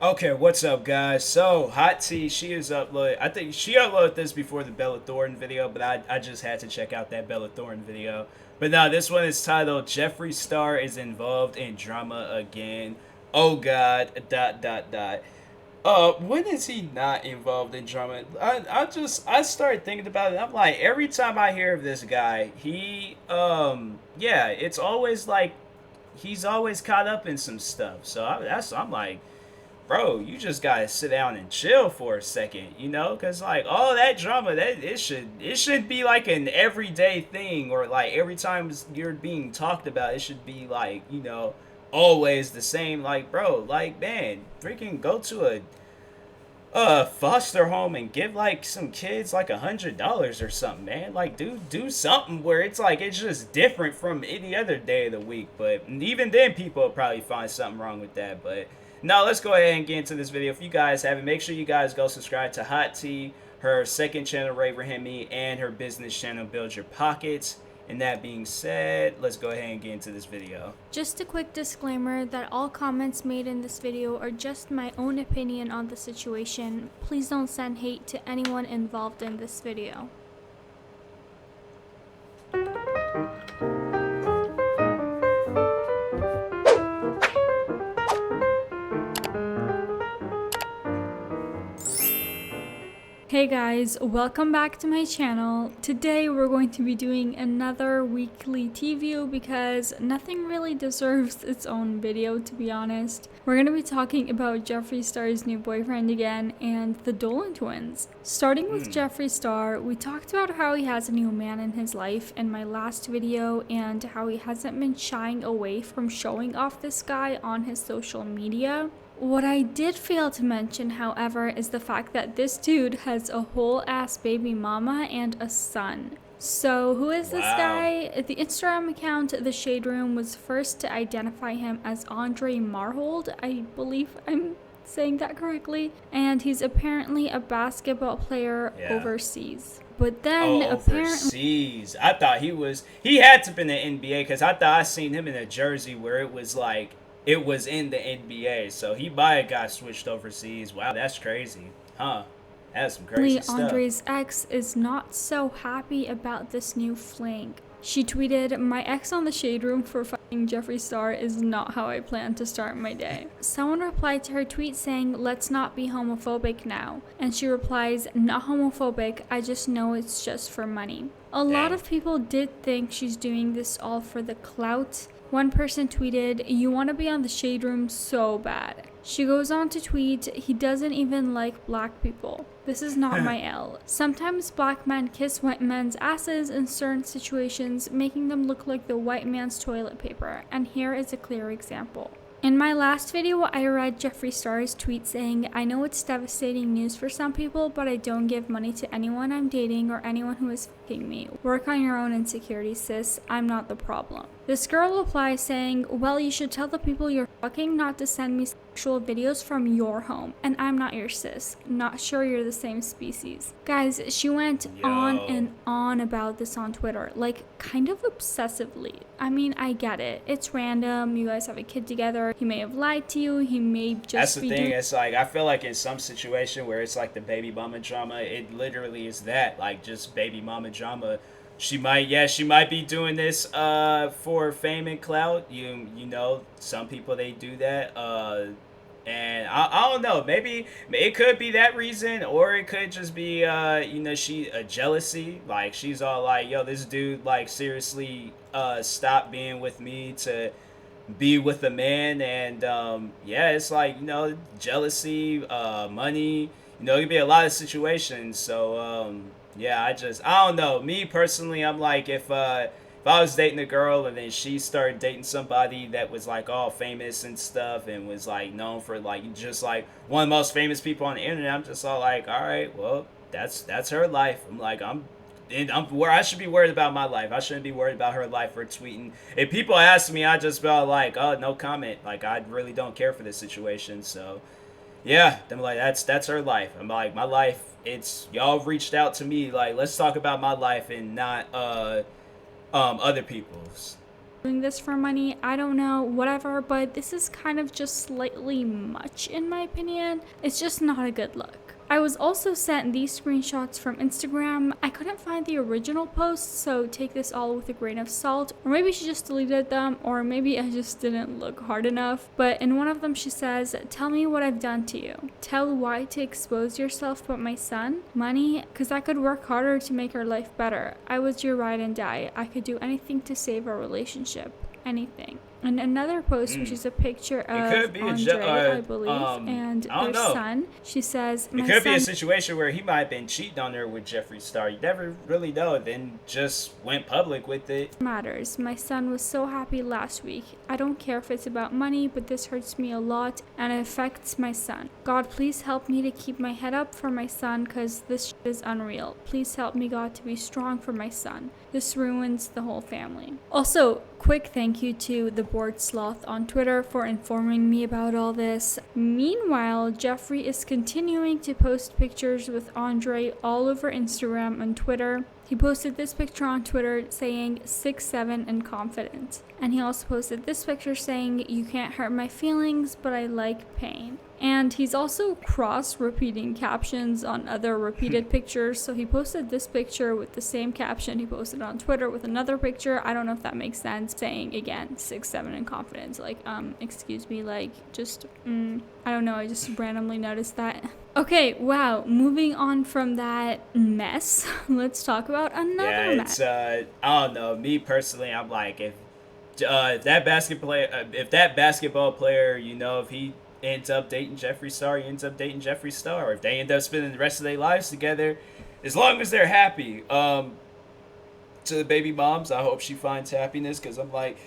Okay, what's up, guys? So, Hot T, she is uploaded. I think she uploaded this before the Bella Thornton video, but I just had to check out that Bella Thornton video. But now this one is titled Jeffree Star is involved in drama again. Oh God, dot dot dot. When is he not involved in drama? I started thinking about it. I'm like, every time I hear of this guy, yeah, it's always like he's always caught up in some stuff. So I'm like, bro, you just gotta sit down and chill for a second, because like all that drama, that it should be like an everyday thing, or like every time you're being talked about, it should be like always the same. Like, bro, like, man, freaking go to a foster home and give like some kids like $100 or something, man. Like, do something where it's like it's just different from any other day of the week. But even then, people will probably find something wrong with that. But now let's go ahead and get into this video. If you guys haven't, make sure you guys go subscribe to Hot T, her second channel, Raverhemi, and her business channel, Build Your Pockets. And that being said, let's go ahead and get into this video. Just a quick disclaimer that all comments made in this video are just my own opinion on the situation. Please don't send hate to anyone involved in this video. Hey guys, welcome back to my channel. Today we're going to be doing another weekly T-view because nothing really deserves its own video, to be honest. We're going to be talking about Jeffree Star's new boyfriend again and the Dolan Twins. Starting with Jeffree Star, we talked about how he has a new man in his life in my last video and how he hasn't been shying away from showing off this guy on his social media. What I did fail to mention, however, is the fact that this dude has a whole ass baby mama and a son. So who is this guy? The Instagram account The Shade Room was first to identify him as Andre Marhold. I believe I'm saying that correctly. And he's apparently a basketball player overseas. But then overseas. I thought he had to be in the NBA, because I thought I seen him in a jersey where it was like it was in the NBA, so he might have got switched overseas. Wow, that's crazy, huh? That's some crazy stuff. Andre's ex is not so happy about this new fling. She tweeted, "My ex on the Shade Room for fucking Jeffree Star is not how I plan to start my day." Someone replied to her tweet saying, "Let's not be homophobic now." And she replies, "Not homophobic, I just know it's just for money." A lot of people did think she's doing this all for the clout. One person tweeted, "You want to be on the Shade Room so bad." She goes on to tweet, "He doesn't even like black people. This is not my L." Sometimes black men kiss white men's asses in certain situations, making them look like the white man's toilet paper, and here is a clear example. In my last video, I read Jeffree Star's tweet saying, "I know it's devastating news for some people, but I don't give money to anyone I'm dating or anyone who is fucking me. Work on your own insecurities, sis. I'm not the problem." This girl replies saying, "Well, you should tell the people you're fucking not to send me sexual videos from your home, and I'm not your sis. Not sure you're the same species." Guys, she went on and on about this on Twitter, like kind of obsessively. I mean, I get it. It's random. You guys have a kid together. He may have lied to you. He may just That's the thing. It's like, I feel like in some situation where it's like the baby mama drama, it literally is that, like, just baby mama drama. She might be doing this for fame and clout. You know, some people, they do that. And I don't know, maybe it could be that reason, or it could just be she a jealousy. Like, she's all like, "Yo, this dude, like, seriously stopped being with me to be with a man." And yeah, it's like, jealousy, money, it could be a lot of situations. So yeah, I don't know. Me personally, I'm like, if I was dating a girl and then she started dating somebody that was like all famous and stuff and was like known for like just like one of the most famous people on the internet, I'm just all like, all right, well, that's her life. I'm like, I'm where I should be worried about my life. I shouldn't be worried about her life or tweeting. If people ask me, I just be like, "Oh, no comment." Like, I really don't care for this situation. So yeah, I'm like, that's her life. I'm like, my life, it's, y'all reached out to me, like, let's talk about my life and not other people's. doing this for money. I don't know, whatever, but this is kind of just slightly much in my opinion. It's just not a good look. I was also sent these screenshots from Instagram. I couldn't find the original post, so take this all with a grain of salt. Or maybe she just deleted them, or maybe I just didn't look hard enough. But in one of them she says, "Tell me what I've done to you. Tell why to expose yourself but my son? Money? Cause I could work harder to make our life better. I was your ride and die. I could do anything to save our relationship. Anything." And another post, which is a picture of Andre, I believe, and their son. She says, "It could be a situation where he might have been cheating on her with Jeffree Star. You never really know. Then just went public with it. Matters. My son was so happy last week. I don't care if it's about money, but this hurts me a lot, and it affects my son. God, please help me to keep my head up for my son, cause this shit is unreal. Please help me, God, to be strong for my son. This ruins the whole family." Also, quick thank you to the Bored Sloth on Twitter for informing me about all this. Meanwhile, Jeffree is continuing to post pictures with Andre all over Instagram and Twitter. He posted this picture on Twitter saying 6'7" and confident. And he also posted this picture saying, "You can't hurt my feelings, but I like pain." And he's also cross-repeating captions on other repeated pictures. So he posted this picture with the same caption he posted on Twitter with another picture. I don't know if that makes sense. Saying, again, 6'7" and confident. Like, excuse me, like, just, I don't know. I just randomly noticed that. Okay, wow. Moving on from that mess, let's talk about another mess. I don't know. Me personally, I'm like, if that basketball player, you know, if he ends up dating Jeffree Star, he ends up dating Jeffree Star. Or if they end up spending the rest of their lives together, as long as they're happy. To the baby moms, I hope she finds happiness, because I'm like,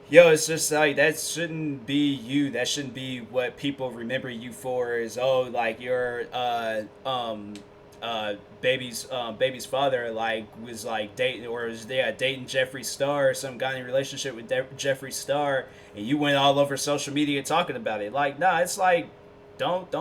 yo, it's just like, that shouldn't be you. That shouldn't be what people remember you for, is, oh, like, your baby's father, like, was like dating, or was dating Jeffree Star, or some guy in a relationship with Jeffree Star, and you went all over social media talking about it. Like, nah, it's like, don't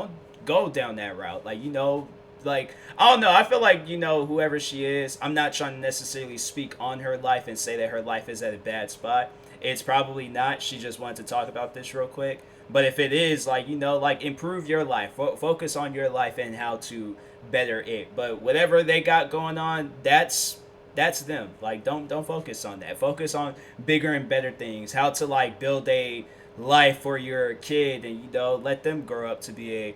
go down that route. Like, you know, like, I don't know, I feel like, you know, whoever she is, I'm not trying to necessarily speak on her life and say that her life is at a bad spot. It's probably not. She just wanted to talk about this real quick. But if it is, like, you know, like, improve your life. Focus on your life and how to better it. But whatever they got going on, that's them. Like, don't focus on that. Focus on bigger and better things. How to, like, build a life for your kid, and, you know, let them grow up to be a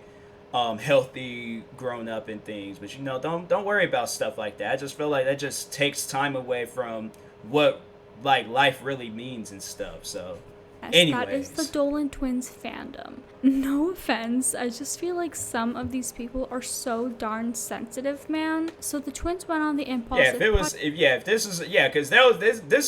healthy grown up and things. But, you know, don't worry about stuff like that. I just feel like that just takes time away from what, like, life really means and stuff. So anyways, that is the Dolan Twins fandom. No offense, I just feel like some of these people are so darn sensitive, man. So the Twins went on the impulse. Because this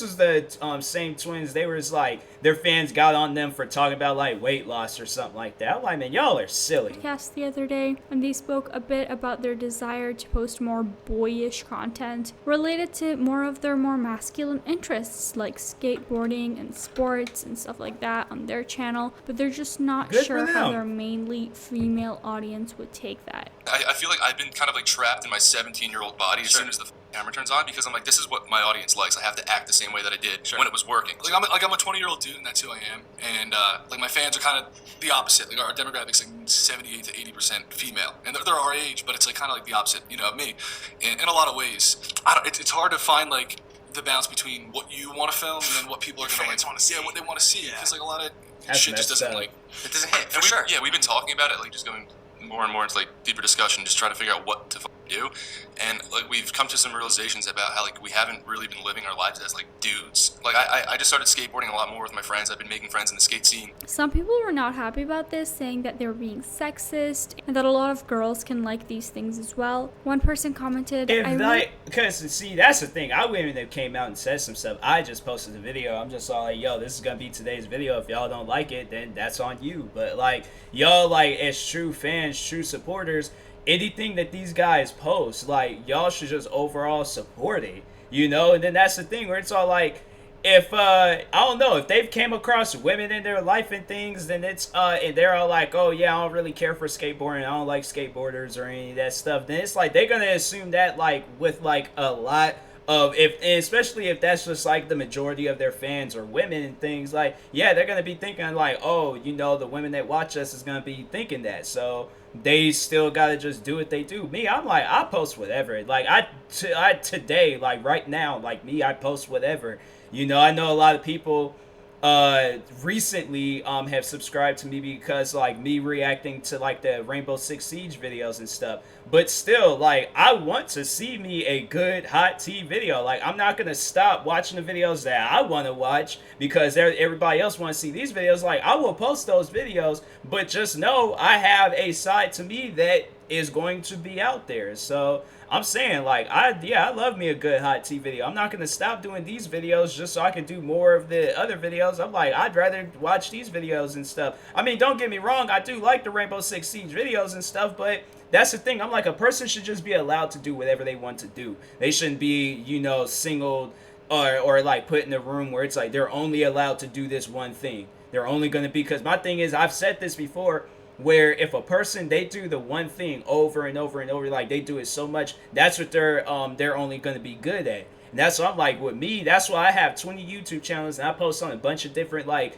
is the same Twins. They was like, their fans got on them for talking about, like, weight loss or something like that. I'm like, man, y'all are silly. Podcast the other day, and they spoke a bit about their desire to post more boyish content related to more of their more masculine interests, like skateboarding and sports and stuff like that on their channel. But they're just not sure how their mainly female audience would take that. I feel like I've been kind of like trapped in my 17-year-old body as soon as the camera turns on, because I'm like, this is what my audience likes. I have to act the same way that I did when it was working. Like I'm a 20-year-old dude, and that's who I am. And like, my fans are kind of the opposite. Like, our demographic's like 78 to 80% female, and they're our age, but it's like kind of like the opposite, you know, of me. In a lot of ways, it's hard to find like the balance between what you want to film and then what people are gonna like want to see. Yeah, what they want to see. Because like a lot of shit just doesn't like, it doesn't hit. For sure. Yeah, we've been talking about it, like just going more and more into like deeper discussion, just trying to figure out what to do. And like, we've come to some realizations about how like we haven't really been living our lives as like dudes. Like I just started skateboarding a lot more with my friends. I've been making friends in the skate scene. Some people were not happy about this, saying that they were being sexist and that a lot of girls can like these things as well. One person commented, because see, that's the thing. I wouldn't have came out and said some stuff. I just posted the video. I'm just all like, yo, this is gonna be today's video. If y'all don't like it, then that's on you. But like, y'all, like, as true fans, true supporters, anything that these guys post, like, y'all should just overall support it, you know? And then that's the thing where it's all like, if I don't know, if they've came across women in their life and things, then it's and they're all like, oh yeah, I don't really care for skateboarding, I don't like skateboarders or any of that stuff, then it's like they're gonna assume that, like, with like a lot of if, and especially if that's just like the majority of their fans are women and things, like, yeah, they're gonna be thinking like, oh, you know, the women that watch us is gonna be thinking that, so they still gotta just do what they do. Me, I'm like, I post whatever. Like I today, like right now, like me, I post whatever. You know, I know a lot of people recently have subscribed to me because like me reacting to like the Rainbow Six Siege videos and stuff. But still, like, I want to see me a good hot tea video. Like, I'm not gonna stop watching the videos that I want to watch because everybody else want to see these videos. Like, I will post those videos, but just know I have a side to me that is going to be out there. So I'm saying, like, I love me a good hot tea video. I'm not gonna stop doing these videos just so I can do more of the other videos. I'm like, I'd rather watch these videos and stuff. I mean, don't get me wrong, I do like the Rainbow Six Siege videos and stuff, but that's the thing. I'm like, a person should just be allowed to do whatever they want to do. They shouldn't be, you know, singled or like put in a room where it's like they're only allowed to do this one thing. They're only gonna be, because my thing is, I've said this before, where if a person, they do the one thing over and over and over, like they do it so much, that's what they're only going to be good at. And that's what I'm like with me. That's why I have 20 YouTube channels and I post on a bunch of different like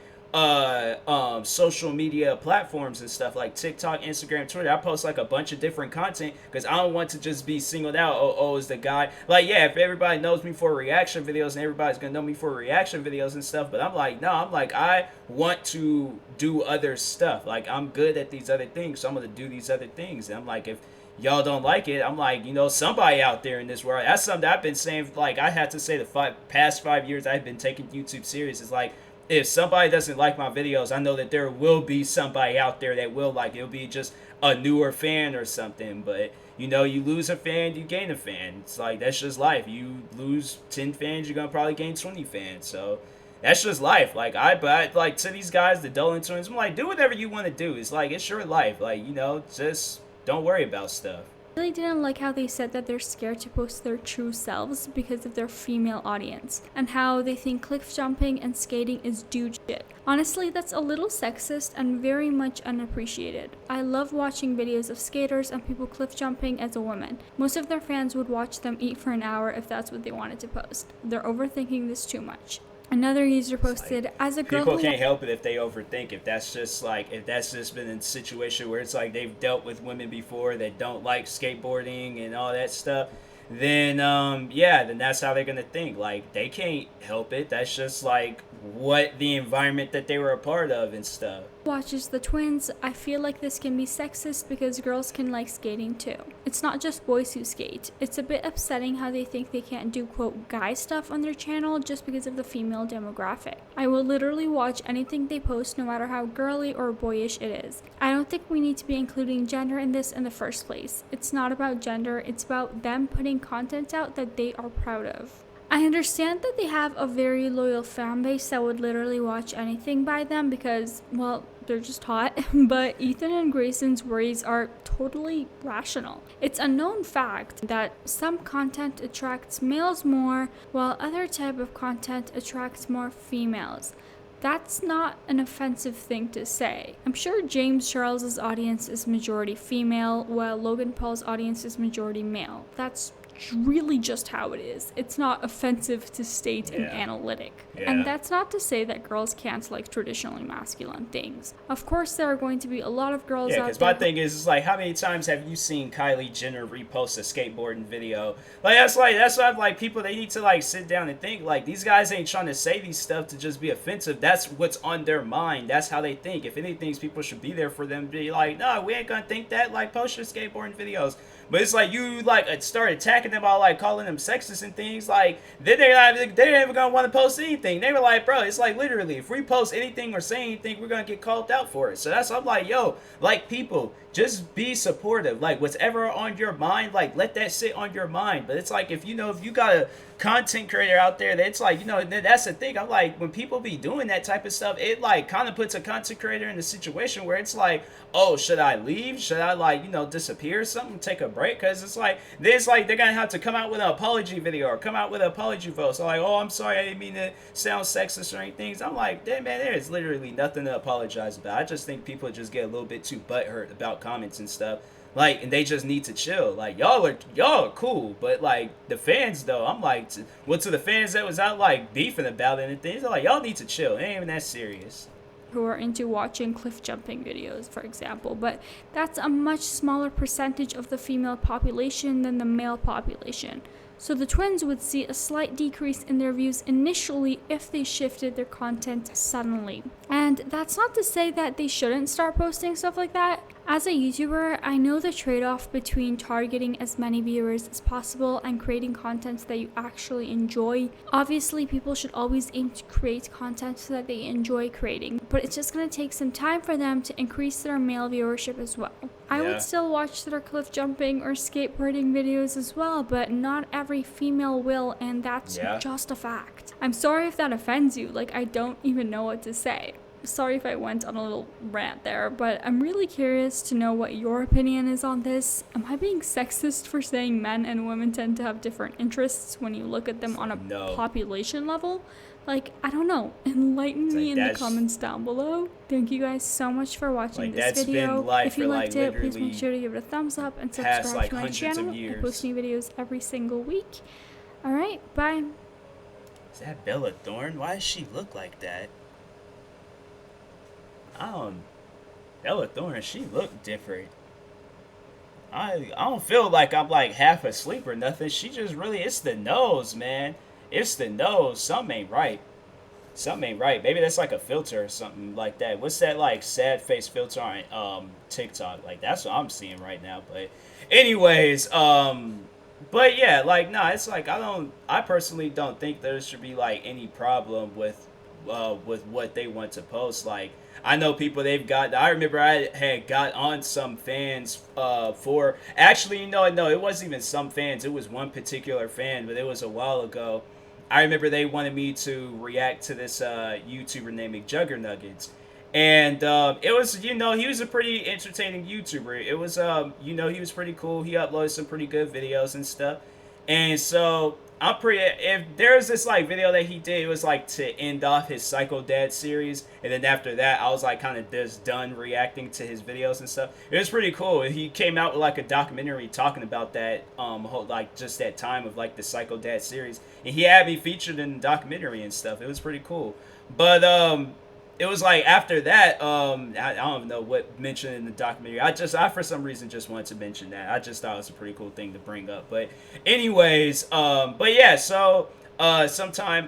social media platforms and stuff like TikTok, Instagram, Twitter. I post like a bunch of different content because I don't want to just be singled out. Oh, is the guy, like, yeah, if everybody knows me for reaction videos and everybody's gonna know me for reaction videos and stuff, but I'm like, no, I'm like, I want to do other stuff. Like, I'm good at these other things, so I'm gonna do these other things. And I'm like, if y'all don't like it, I'm like, you know, somebody out there in this world, that's something I've been saying, like, I have to say the past 5 years I've been taking YouTube serious. Is like, if somebody doesn't like my videos, I know that there will be somebody out there that will like it. It'll be just a newer fan or something. But, you know, you lose a fan, you gain a fan. It's like, that's just life. You lose 10 fans, you're going to probably gain 20 fans. So that's just life. Like, but like, to these guys, the Dolan Twins, I'm like, do whatever you want to do. It's like, it's your life. Like, you know, just don't worry about stuff. I really didn't like how they said that they're scared to post their true selves because of their female audience, and how they think cliff jumping and skating is dude shit. Honestly, that's a little sexist and very much unappreciated. I love watching videos of skaters and people cliff jumping as a woman. Most of their fans would watch them eat for an hour if that's what they wanted to post. They're overthinking this too much. Another user posted, like, as a girl people can't help it if they overthink. If that's just been a situation where it's like they've dealt with women before that don't like skateboarding and all that stuff, then then that's how they're gonna think. Like, they can't help it. That's just like what the environment that they were a part of and stuff. Watches the Twins, I feel like this can be sexist because girls can like skating too. It's not just boys who skate. It's a bit upsetting how they think they can't do quote guy stuff on their channel just because of the female demographic. I will literally watch anything they post no matter how girly or boyish it is. I don't think we need to be including gender in this in the first place. It's not about gender, it's about them putting content out that they are proud of. I understand that they have a very loyal fan base that would literally watch anything by them because, well, they're just hot, but Ethan and Grayson's worries are totally rational. It's a known fact that some content attracts males more, while other type of content attracts more females. That's not an offensive thing to say. I'm sure James Charles's audience is majority female, while Logan Paul's audience is majority male. That's really just how it is. It's not offensive to state an analytic. Yeah. And that's not to say that girls can't like traditionally masculine things. Of course, there are going to be a lot of girls out there. Yeah, because my thing is, it's like, how many times have you seen Kylie Jenner repost a skateboarding video? That's why I'm like, people, they need to like sit down and think. Like, these guys ain't trying to say these stuff to just be offensive. That's what's on their mind. That's how they think. If anything, people should be there for them to be like, no, we ain't gonna think that. Like, post your skateboarding videos. But it's like, you like start attacking them by like calling them sexist and things. Like, they're never gonna want to post anything. They were like, bro, it's like, literally, if we post anything or say anything, we're gonna get called out for it. So I'm like, yo, like, people, just be supportive. Like, whatever on your mind, like, let that sit on your mind. But it's like, if you got a content creator out there that's like, that's the thing. I'm like, when people be doing that type of stuff, it like kind of puts a content creator in a situation where it's like, oh, should I leave? Should I like, disappear or something, take a break? Because it's like, they're gonna have to come out with an apology video or come out with an apology vote. So like, oh, I'm sorry, I didn't mean to sound sexist or anything. So I'm like, damn, man, there is literally nothing to apologize about. I just think people just get a little bit too butthurt about comments and stuff. Like, and they just need to chill. Like, y'all are cool, but like the fans though, I'm like, to the fans that was out like beefing about it and things, they're like, y'all need to chill. It ain't even that serious. Who are into watching cliff jumping videos, for example, but that's a much smaller percentage of the female population than the male population. So the twins would see a slight decrease in their views initially if they shifted their content suddenly. And that's not to say that they shouldn't start posting stuff like that. As a YouTuber, I know the trade-off between targeting as many viewers as possible and creating content that you actually enjoy. Obviously, people should always aim to create content so that they enjoy creating, but it's just going to take some time for them to increase their male viewership as well. I would still watch their cliff jumping or skateboarding videos as well, but not every female will, and that's just a fact. I'm sorry if that offends you, like I don't even know what to say. Sorry if I went on a little rant there, but I'm really curious to know what your opinion is on this. Am I being sexist for saying men and women tend to have different interests when you look at them on a population level? Like, I don't know. Enlighten me in the comments down below. Thank you guys so much for watching this video. If you liked it, please make sure to give it a thumbs up and subscribe to my channel. I post new videos every single week. Alright, bye. Is that Bella Thorne? Why does she look like that? Bella Thorne, she looked different. I don't feel like I'm like half asleep or nothing. She just really, it's the nose, man. It's the nose. Something ain't right. Something ain't right. Maybe that's like a filter or something like that. What's that like sad face filter on TikTok? Like that's what I'm seeing right now. But anyways, but yeah, like nah, it's like I personally don't think there should be like any problem with what they want to post. Like I know people I remember I had got on some fans for actually no, it wasn't even some fans, it was one particular fan, but it was a while ago. I remember they wanted me to react to this YouTuber named McJuggernuggets. And it was, he was a pretty entertaining YouTuber. It was, he was pretty cool. He uploaded some pretty good videos and stuff. And so if there's this like video that he did, it was like to end off his Psycho Dad series, and then after that I was like kind of just done reacting to his videos and stuff. It was pretty cool. He came out with like a documentary talking about that like just that time of like the Psycho Dad series, and he had me featured in the documentary and stuff. It was pretty cool. But it was like after that, I don't know what mentioned in the documentary. I for some reason just wanted to mention that. I just thought it was a pretty cool thing to bring up. But anyways, but yeah, so some time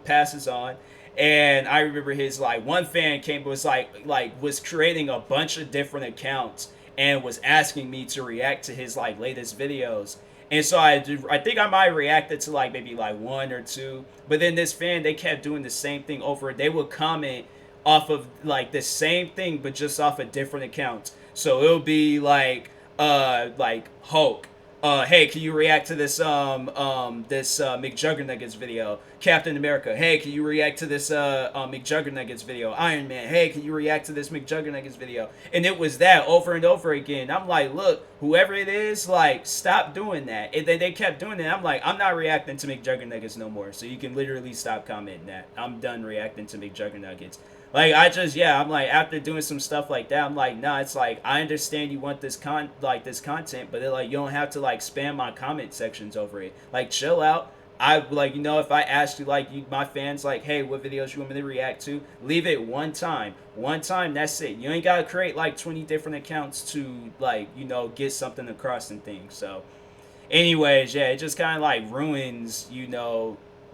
passes on, and I remember his like one fan was creating a bunch of different accounts and was asking me to react to his like latest videos. And so I think I might reacted to like maybe like one or two, but then this fan, they kept doing the same thing over. They would comment off of like the same thing but just off of different accounts. So it'll be like Hulk, hey, can you react to this McJuggernuggets video? Captain America, hey, can you react to this McJuggernuggets video? Iron Man, hey, can you react to this McJuggernuggets video? And it was that over and over again. I'm like, look, whoever it is, like, stop doing that. And then they kept doing it. I'm like, I'm not reacting to McJuggernuggets no more. So you can literally stop commenting that. I'm done reacting to McJuggernuggets. Like, I'm like, after doing some stuff like that, I'm like, nah, it's like, I understand you want this content, but they're like, you don't have to, like, spam my comment sections over it. Like, chill out. If I ask you, like, my fans, like, hey, what videos you want me to react to, leave it one time. One time, that's it. You ain't got to create, like, 20 different accounts to, like, get something across and things. So, anyways, yeah, it just kind of, like, ruins,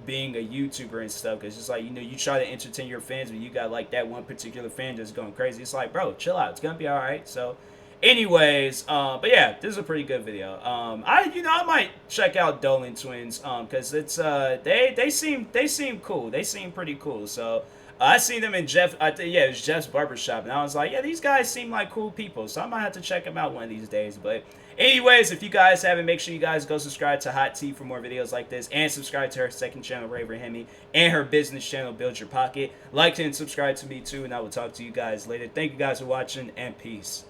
being a YouTuber and stuff, because it's like, you try to entertain your fans, but you got like that one particular fan just going crazy. It's like, bro, chill out, it's gonna be all right. So anyways, but yeah, this is a pretty good video. I might check out Dolan Twins because it's they seem cool. They seem pretty cool. So I seen them in it was Jeff's barbershop, and I was like, yeah, these guys seem like cool people, so I might have to check them out one of these days. But anyways, if you guys haven't, make sure you guys go subscribe to Hot Tea for more videos like this, and subscribe to her second channel, Ray Hemi, and her business channel, Build Your Pocket. Like and subscribe to me too, and I will talk to you guys later. Thank you guys for watching, and peace.